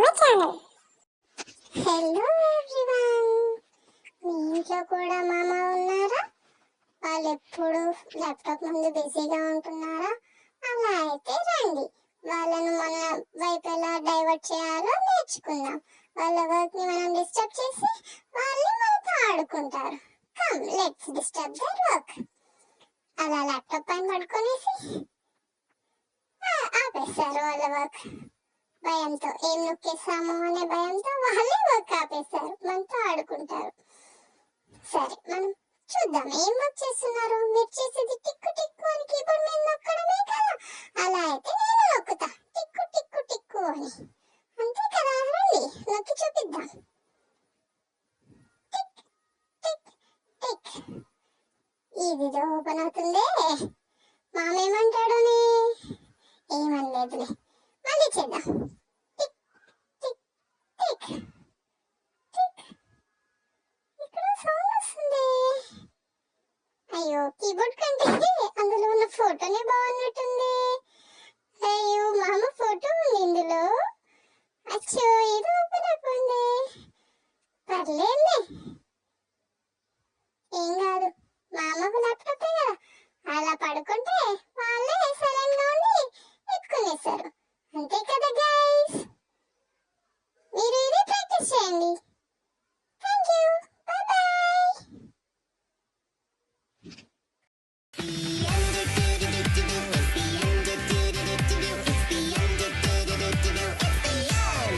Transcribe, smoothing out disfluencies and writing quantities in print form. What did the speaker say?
My channel. Hello everyone, మీ ఇంట్లో కూడా మామ ఉన్నారా? వాళ్ళు ఎప్పుడు ల్యాప్టాప్ ముందు బిజీగా ఉంటున్నారా? అలా అయితే రండి, వాళ్ళను మన వైపు ఎలా డైవర్ట్ చేయాలో నేర్చుకుందాం. వాళ్ళ వర్క్ ని మనం డిస్టర్బ్ చేసి వాళ్ళు మనతో ఆడుకుంటారు. Come let's disturb their work. అలా ల్యాప్టాప్ పైన పడుకొనేసి ఆపేస్తారు వాళ్ళ వర్క్. భయంతో ఏం నొక్కేసాము అనే భయంతో వాళ్ళే వర్క్ ఆపేస్తారు, మనతో ఆడుకుంటారు. సరే, మనం చూద్దాం ఏం వర్క్ చేస్తున్నారు. మీరు చేసేది టిక్కు టిక్కు అని కీబోర్డ్ మీద నొక్కడమే కదా. అలా అయితే నేను నొక్కుతా టిక్కు టిక్కు టిక్కు అని. అంతే కదా, రండి నొక్కి చూపిద్దాం. Tick tick tick. ఇది ఓపెన్ అవుతుందే. మామేమంటాడోనే? ఏమనలేదులే, మళ్ళీ చేద్దాం. Tick tick tick tick. ఇక్కడ సౌండ్ వస్తుంది. అయ్యో, కీబోర్డ్ కంటే అందులో ఉన్న ఫోటోనే బాగున్నట్టుంది. అయ్యో, మామ ఫోటో ఉంది ఇందులో. అచ్చో, ఏదో ఓపెన్ అయిపోయింది. పర్లేదులే, ఏం కాదు.